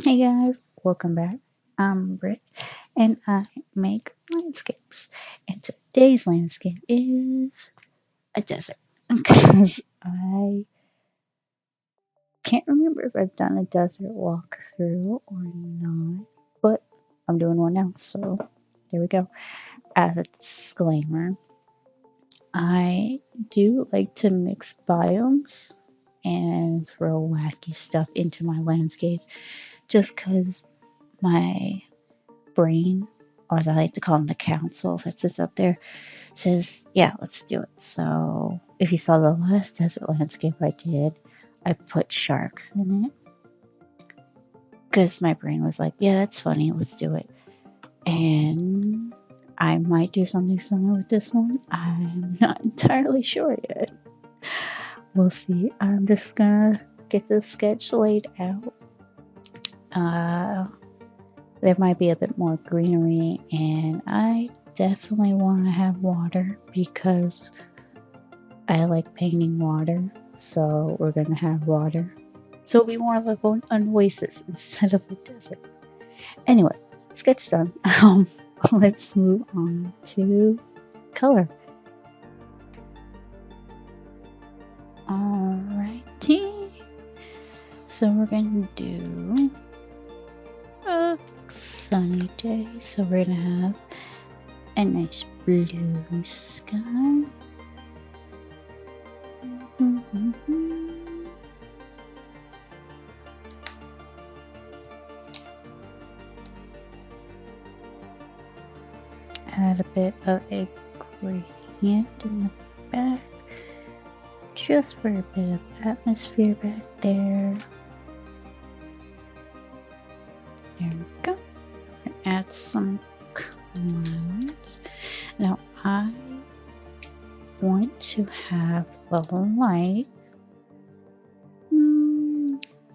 Hey guys, welcome back. I'm Britt and I make landscapes. And today's landscape is a desert because I can't remember if I've done a desert walkthrough or not, but I'm doing one now. So there we go. As a disclaimer, I do like to mix biomes and throw wacky stuff into my landscape just because my brain, or as I like to call them, the council that sits up there, says, yeah, let's do it. So if you saw the last desert landscape I did, I put sharks in it because my brain was like, yeah, that's funny, let's do it. And I might do something similar with this one. I'm not entirely sure yet. We'll see. I'm just gonna get this sketch laid out. There might be a bit more greenery, and I definitely want to have water because I like painting water, so we're gonna have water. So it'll be more like an oasis instead of a desert. Anyway, sketch done. Let's move on to color. Alrighty. So we're gonna do a sunny day. So we're gonna have a nice blue sky. Add a bit of a gradient in the back, just for a bit of atmosphere back there. There we go. And add some clouds. Now I want to have the light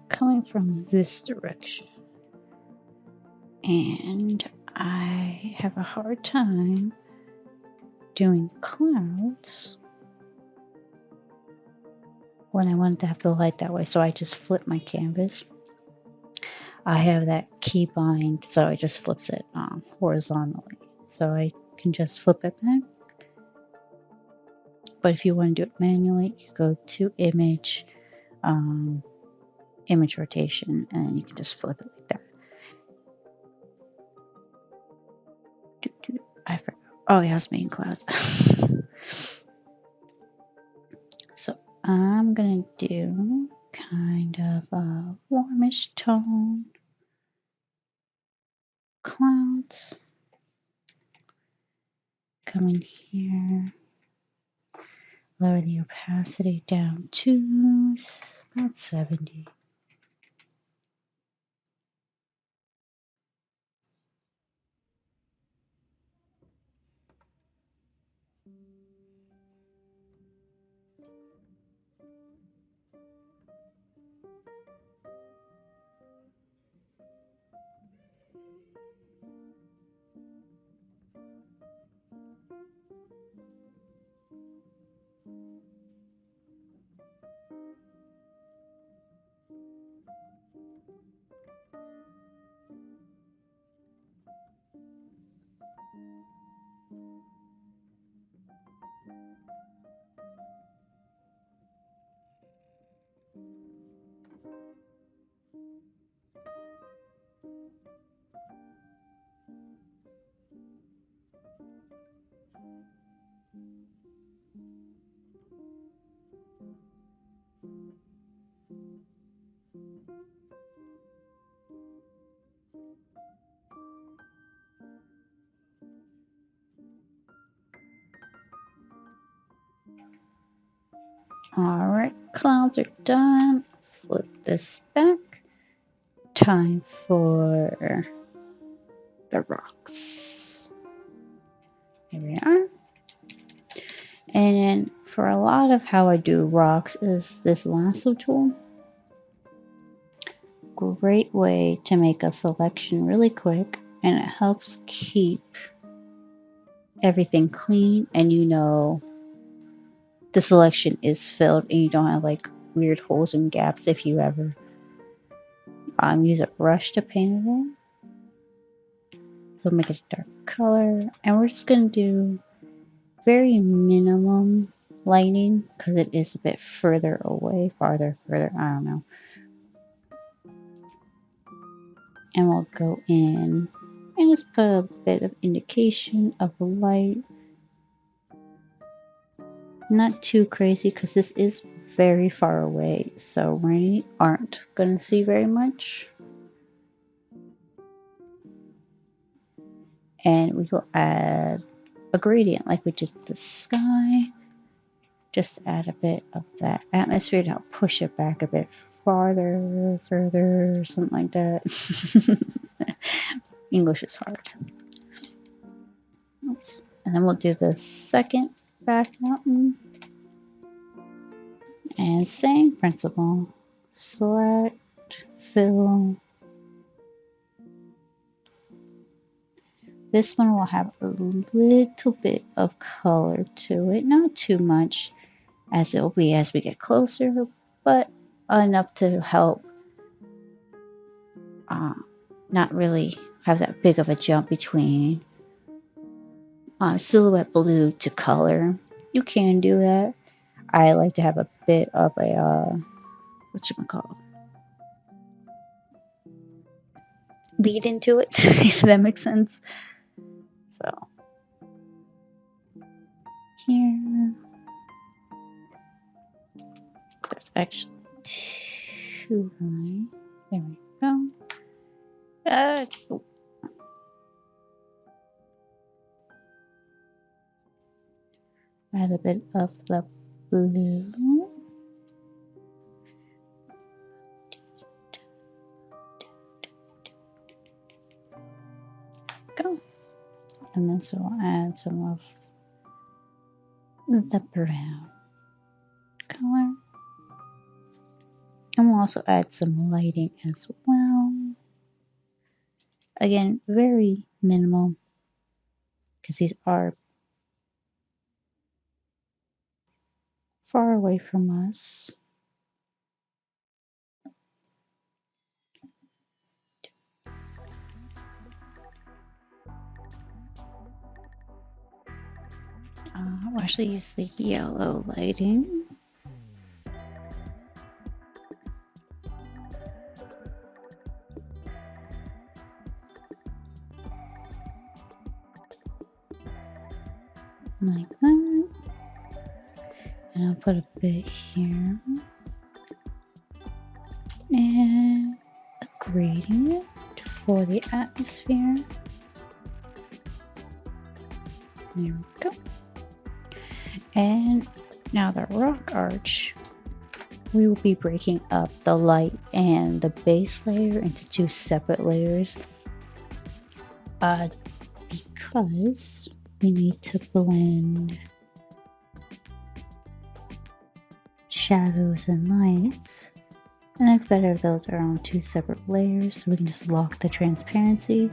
coming from this direction, and I have a hard time doing clouds when I want to have the light that way, so I just flip my canvas. I have that keybind, so it just flips it horizontally, so I can just flip it back. But if you want to do it manually, you go to image, image rotation, and you can just flip it like that. I forgot. Oh, yeah, I was making clouds. So I'm gonna do kind of a warmish tone clouds. Come in here, lower the opacity down to about 70. Alright, clouds are done. Flip this back. Time for the rocks. Here we are. And then for a lot of how I do rocks is this lasso tool. Great way to make a selection really quick, and it helps keep everything clean, and you know the selection is filled and you don't have like weird holes and gaps if you ever use a brush to paint it in. So make it a dark color, and we're just gonna do very minimum lighting because it is a bit further away, further, I don't know. And we'll go in and just put a bit of indication of light. Not too crazy because this is very far away, so we aren't gonna see very much. And we will add a gradient like we did the sky. Just add a bit of that atmosphere to help push it back a bit farther, further, something like that. English is hard. Oops. And then we'll do the second back mountain. And same principle. Select, fill. This one will have a little bit of color to it, not too much as it will be as we get closer, but enough to help not really have that big of a jump between silhouette blue to color. You can do that. I like to have a bit of a whatchamacallit, lead into it, if that makes sense. So here, that's actually too high. There we go. Oh. Add a bit of the blue. Go. And then so we'll add some of the brown color. And we'll also add some lighting as well. Again, very minimal because these are far away from us. We'll actually use the yellow lighting. Like that. And I'll put a bit here. And a gradient for the atmosphere. There we go. And now the rock arch, we will be breaking up the light and the base layer into two separate layers because we need to blend shadows and lights, and it's better if those are on two separate layers so we can just lock the transparency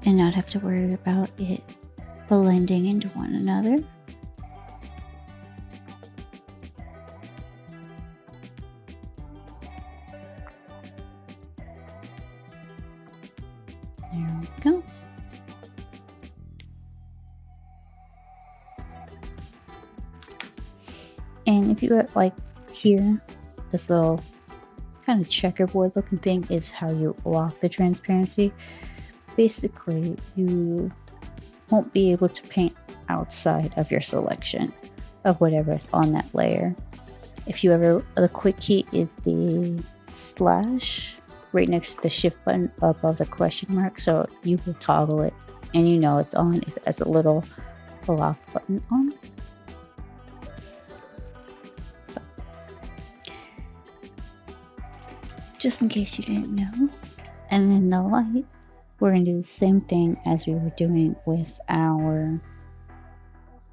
and not have to worry about it blending into one another. There we go. And if you like here, this little kind of checkerboard looking thing is how you lock the transparency. Basically, you won't be able to paint outside of your selection of whatever is on that layer. If you ever, the quick key is the slash right next to the shift button above the question mark, so you will toggle it and you know it's on if it has a little lock button on. So just in case you didn't know. And then the light, we're going to do the same thing as we were doing with our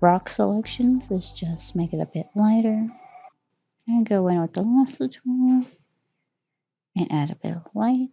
rock selections, is just make it a bit lighter and go in with the lasso tool and add a bit of light.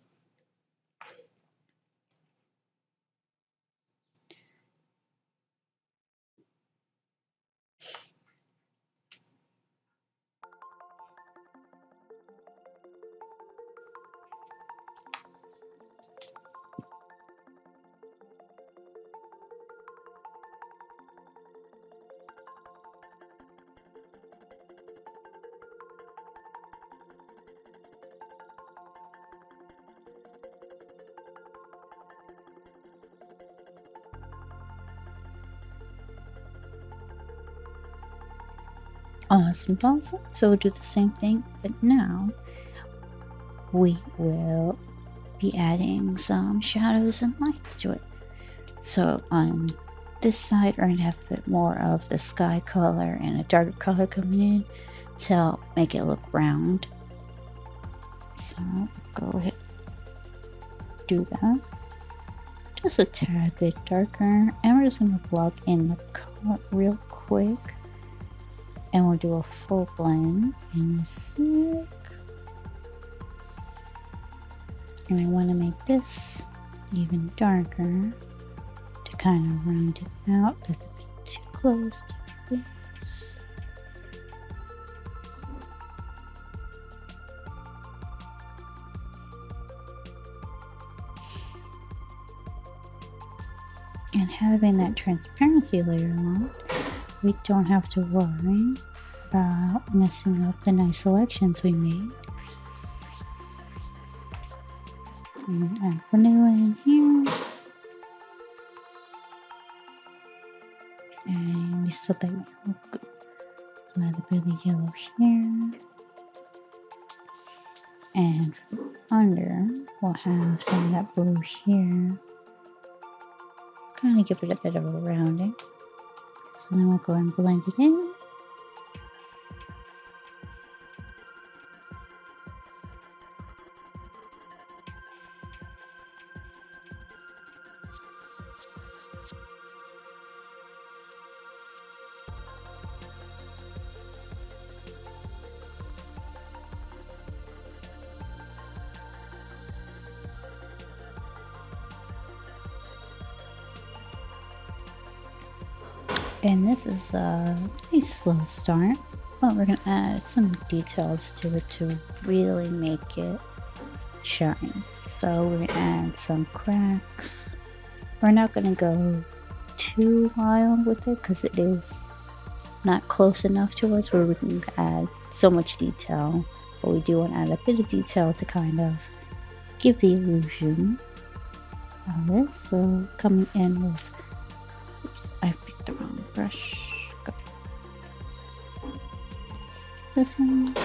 Awesome, awesome. So we'll do the same thing, but now we will be adding some shadows and lights to it. So on this side, we're going to have a bit more of the sky color and a darker color coming in to help make it look round. So go ahead and do that. Just a tad bit darker. And we're just going to blog in the color real quick. And we'll do a full blend in a sec. And I want to make this even darker to kind of round it out. That's a bit too close to this. And having that transparency layer on, we don't have to worry about messing up the nice selections we made. And add vanilla in here. And we still think we look good. So add the baby yellow here. And under, we'll have some of that blue here. Kind of give it a bit of a rounding. So then we'll go and blend it in. And this is a nice slow start, but we're going to add some details to it to really make it shine. So we're going to add some cracks. We're not going to go too wild with it because it is not close enough to us where we can add so much detail, but we do want to add a bit of detail to kind of give the illusion of this. So coming in with, oops, I picked the wrong brush. Go. This one.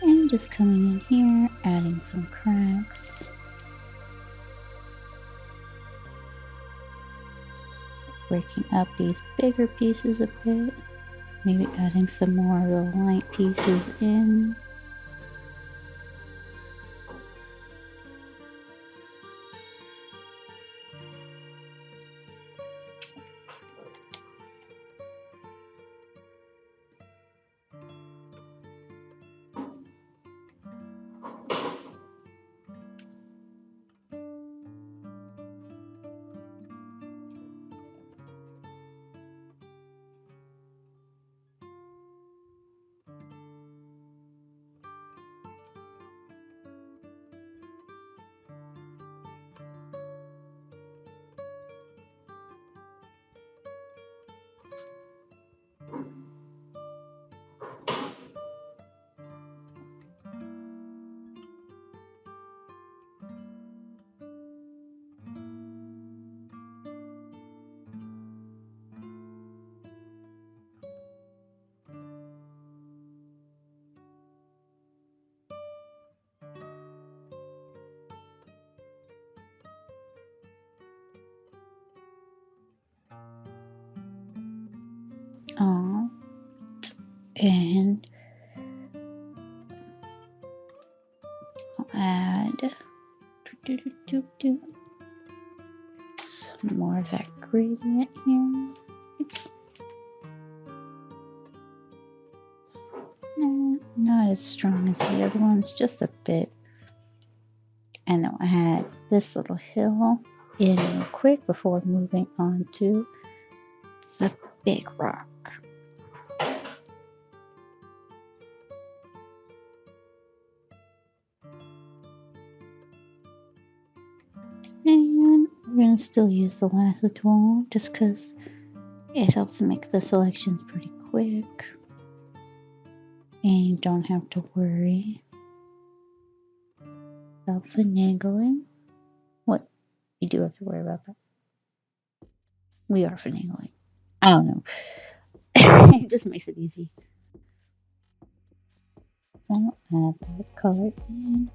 And just coming in here, adding some cracks. Breaking up these bigger pieces a bit. Maybe adding some more of the light pieces in. Oh, and I'll add some more of that gradient here. Oops. Not as strong as the other ones, just a bit. And then we'll add this little hill in real quick before moving on to the big rock. And we're going to still use the lasso tool just because it helps make the selections pretty quick. And you don't have to worry about finagling. What? You do have to worry about that. We are finagling. I don't know. It just makes it easy. So I'll add that color in.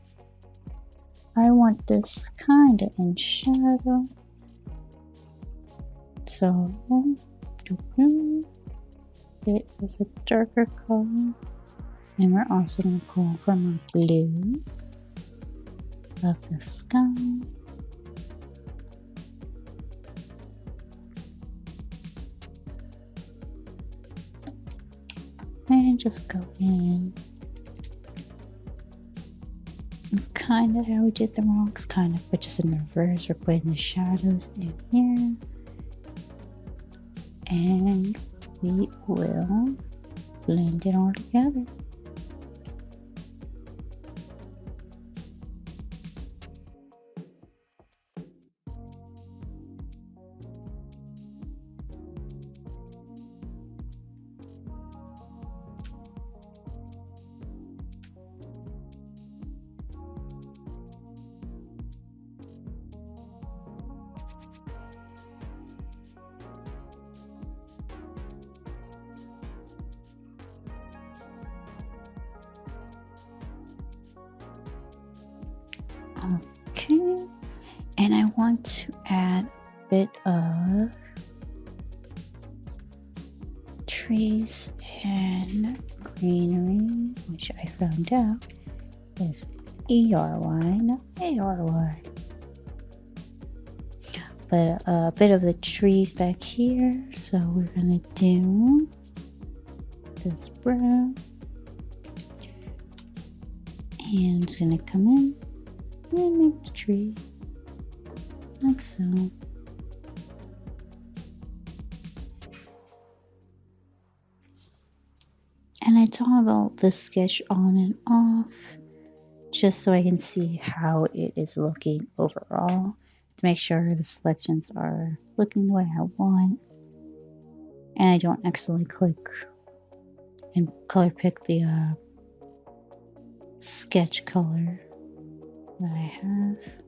I want this kind of in shadow. So bit of a darker color. And we're also going to pull from our blue of the sky. And just go in. Kind of how we did the rocks, kind of, but just in reverse. We're putting the shadows in here. And we will blend it all together. Okay, and I want to add a bit of trees and greenery, which I found out is ERY, not ARY. But a bit of the trees back here, so we're gonna do this brown, and it's gonna come in and make the tree like so. And I toggle the sketch on and off just so I can see how it is looking overall to make sure the selections are looking the way I want and I don't accidentally click and color pick the sketch color that I have.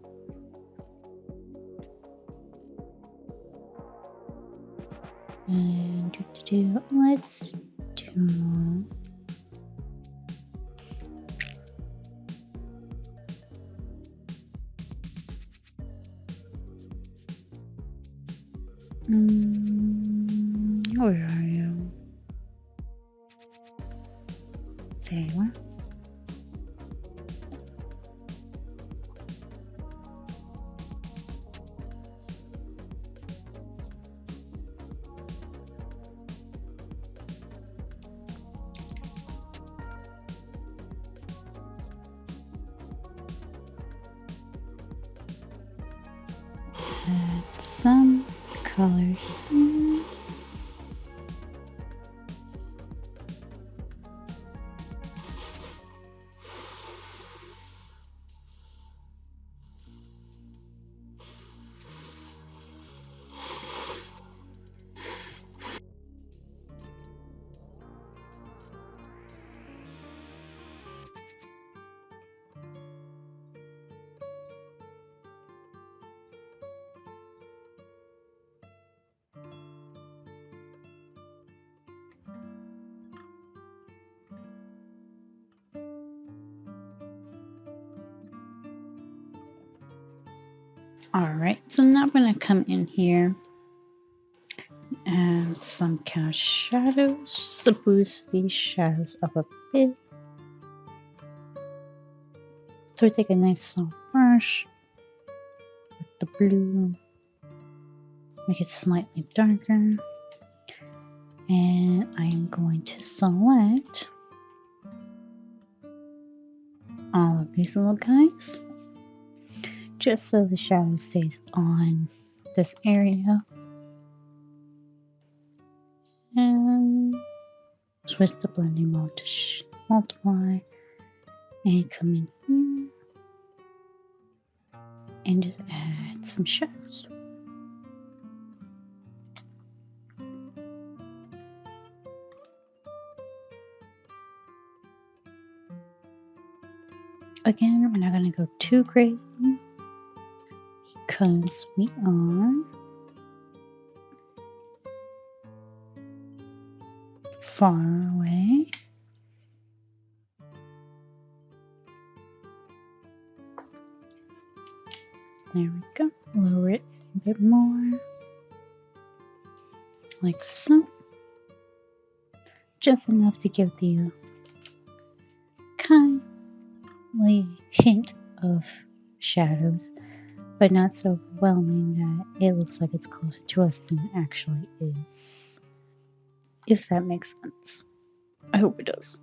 And let's do where are you? There you are. Add some color here. Alright, so now I'm going to come in here and some kind of shadows just to boost these shadows up a bit. So we take a nice soft brush with the blue, make it slightly darker, and I am going to select all of these little guys just so the shadow stays on this area. And switch the blending mode to multiply and come in here and just add some shadows. Again, we're not going to go too crazy because we are far away. There we go. Lower it a bit more. Like so. Just enough to give the kindly hint of shadows, but not so overwhelming that it looks like it's closer to us than it actually is. If that makes sense. I hope it does.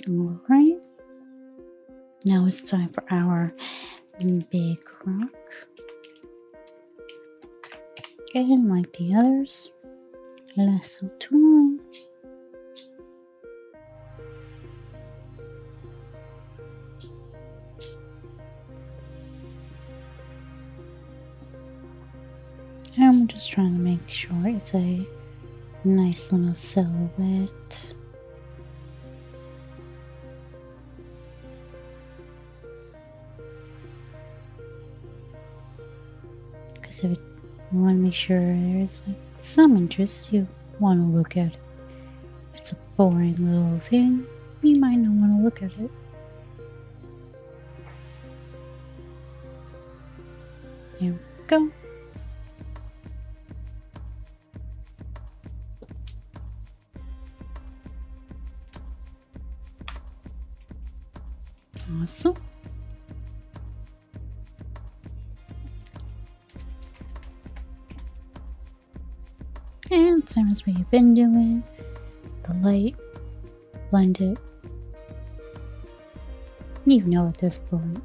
Alright. Now it's time for our big rock. And like the others, lasso tool. I'm just trying to make sure it's a nice little silhouette. Because if you want to make sure there's like some interest, you want to look at it. If it's a boring little thing, you might not want to look at it. There we go. Awesome. And same as what you've been doing, the light, blend it. You know at this point.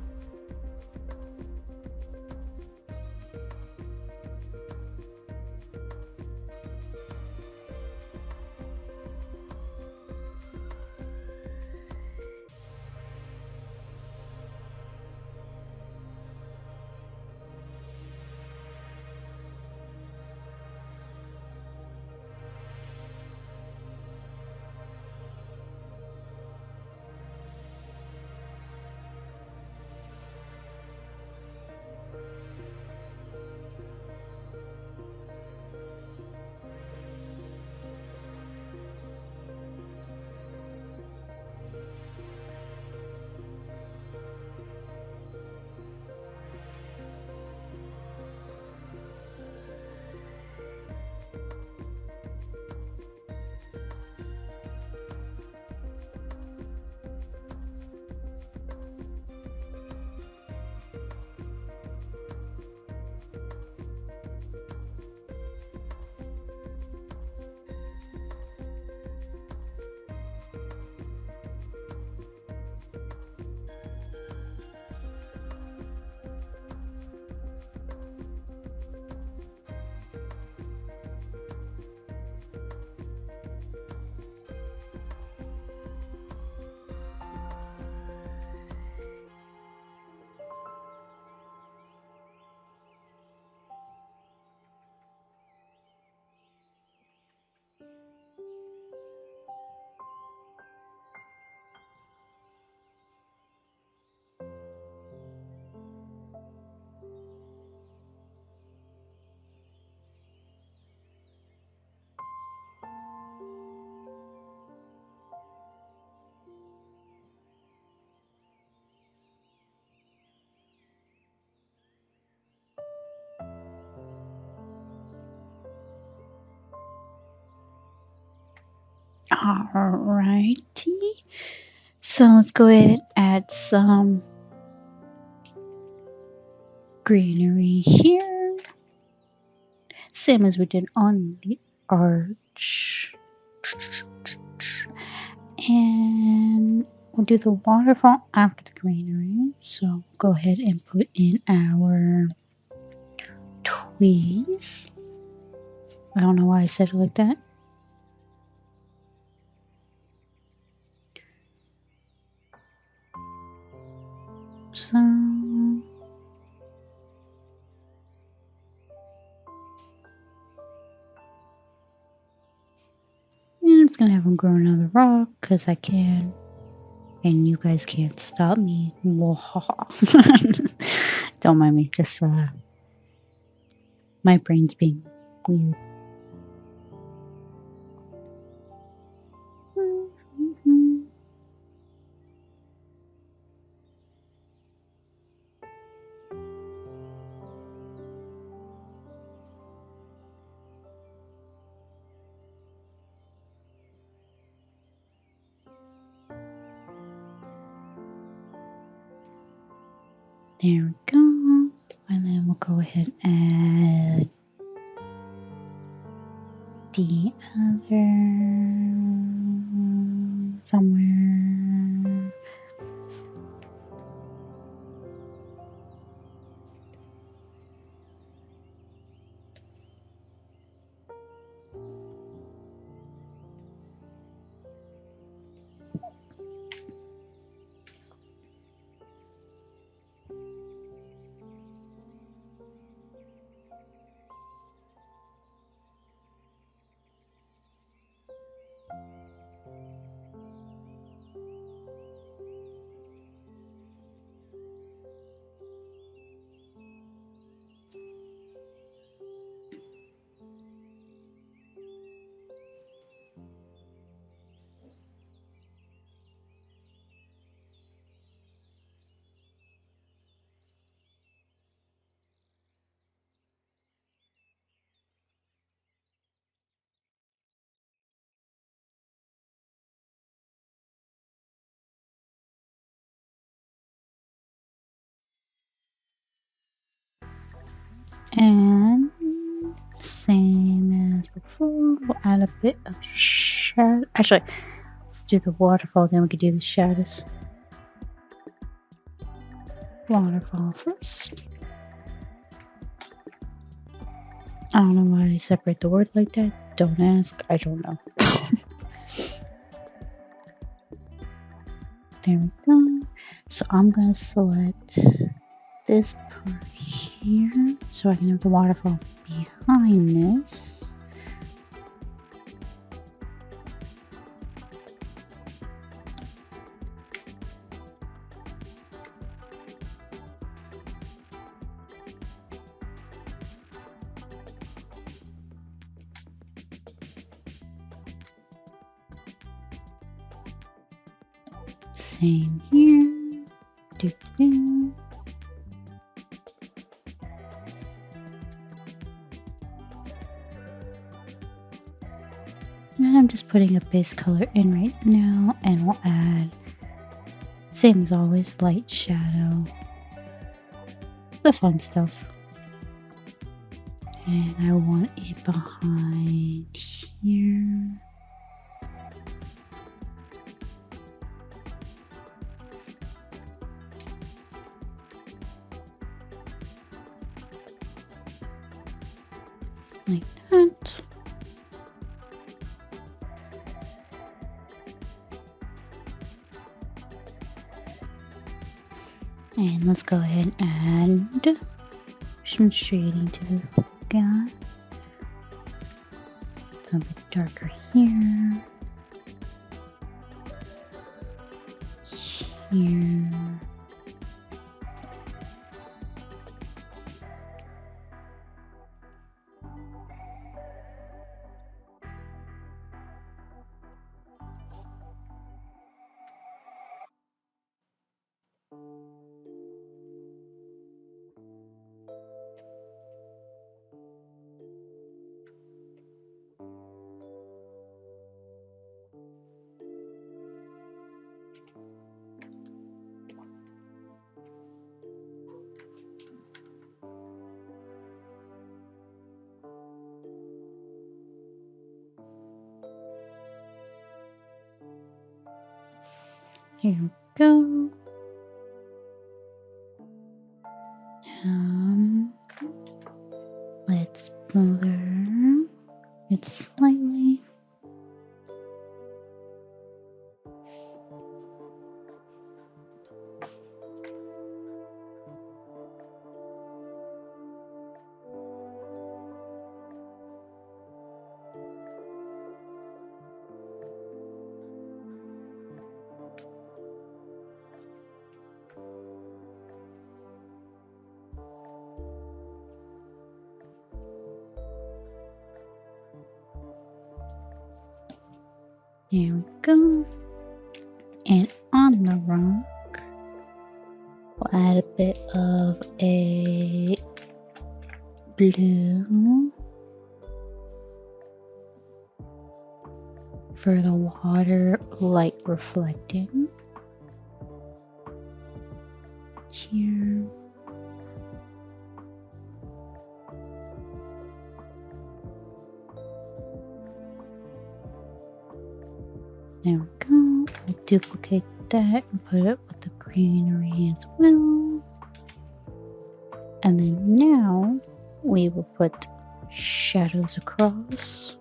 Alrighty. So let's go ahead and add some greenery here. Same as we did on the arch. And we'll do the waterfall after the greenery. So go ahead and put in our twigs. I don't know why I said it like that. So and I'm just gonna have them grow another rock because I can. and you guys can't stop me. Don't mind me, just my brain's being weird. There we go. And then we'll go ahead and add the other somewhere. And same as before, we'll add a bit of shadow. Actually, let's do the waterfall, then we can do the shadows. Waterfall first. I don't know why I separate the word like that. Don't ask. I don't know. There we go. So I'm going to select this part here so I can have the waterfall behind this. Same here. Do-do. And I'm just putting a base color in right now, and we'll add, same as always, light shadow, the fun stuff. And I want it behind here. Like that. And let's go ahead and add some shading to this guy. It's a bit darker here. Here. Here we go. Let's blur it slightly. There we go. And on the rock, we'll add a bit of a blue for the water light reflecting. Here. There we go. We'll duplicate that and put it with the greenery as well. And then now we will put shadows across.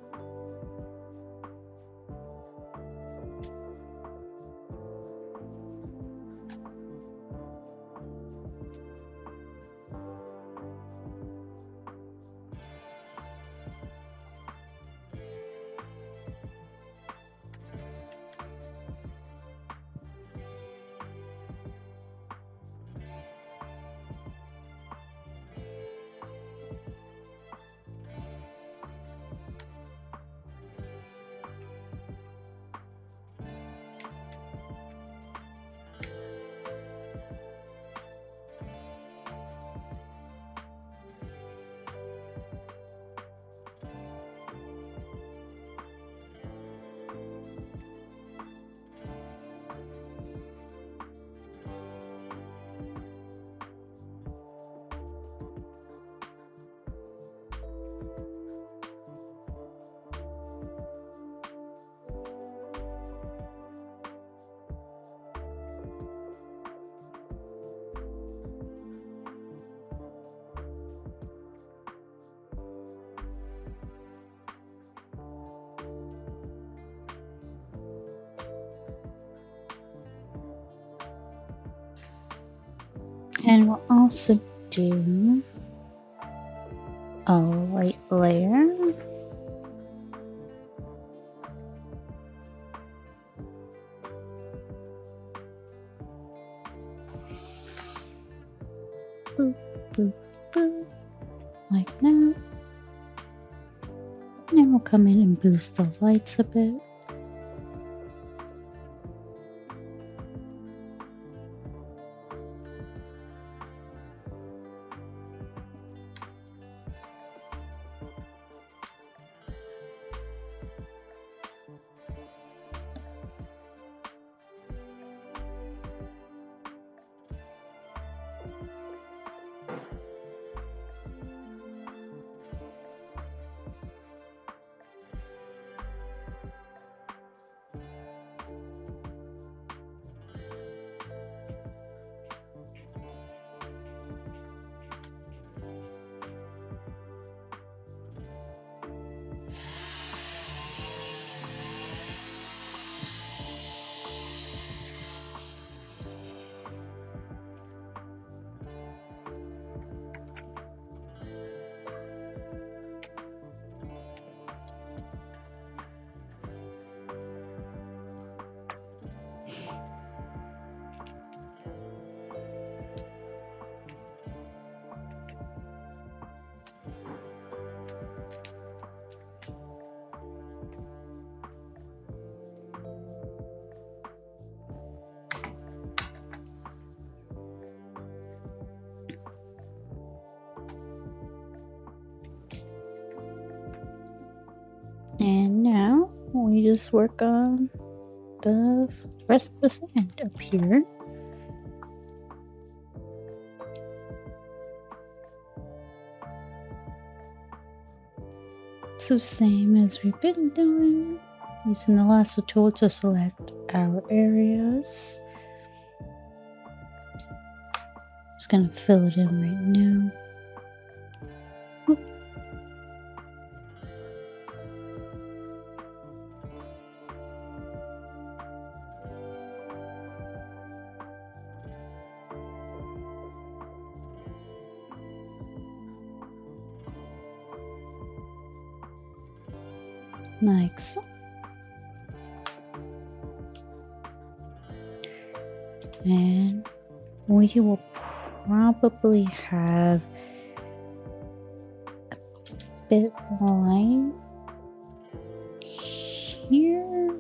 And we'll also do a light layer. Boop, boop, boop. Like that. And we'll come in and boost the lights a bit. And now we just work on the rest of the sand up here. So same as we've been doing, using the lasso tool to select our areas. Just gonna fill it in right now. Like so. And we will probably have a bit line here.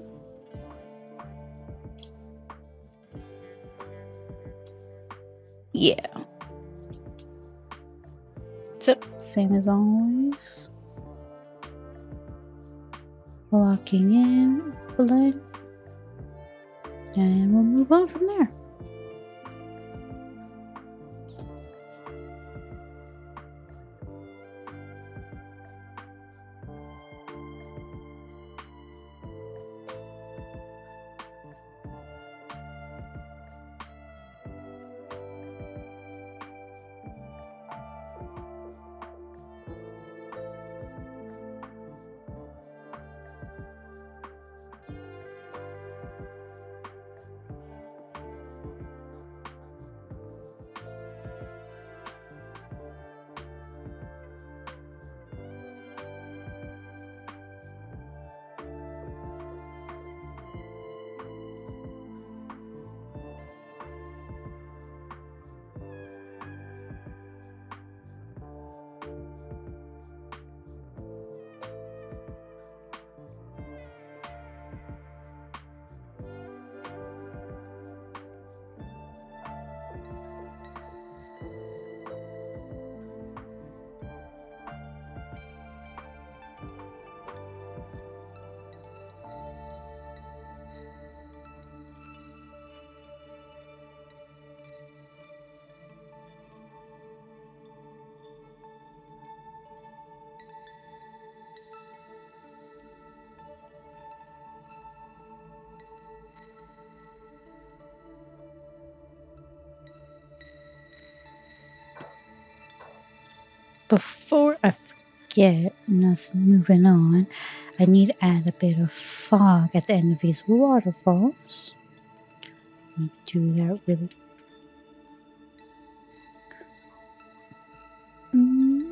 So, same as always. Locking in, blend, and we'll move on from there. Before I forget, and us moving on, I need to add a bit of fog at the end of these waterfalls. Let me do that really. Mm.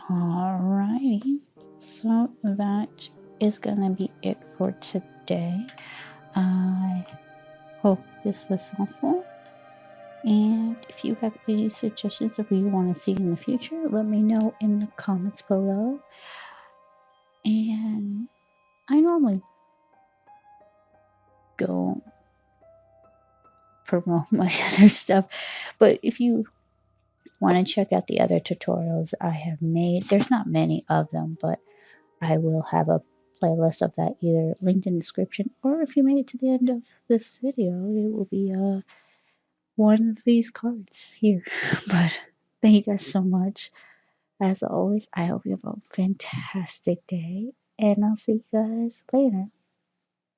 Alrighty, so that is gonna be it for today. I hope this was helpful. And if you have any suggestions of what you want to see in the future, let me know in the comments below. And I normally don't promote my other stuff, but if you want to check out the other tutorials I have made, there's not many of them, but I will have a playlist of that either linked in the description, or if you made it to the end of this video, it will be one of these cards here. But thank you guys so much. As always, I hope you have a fantastic day, and I'll see you guys later.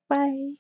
Bye.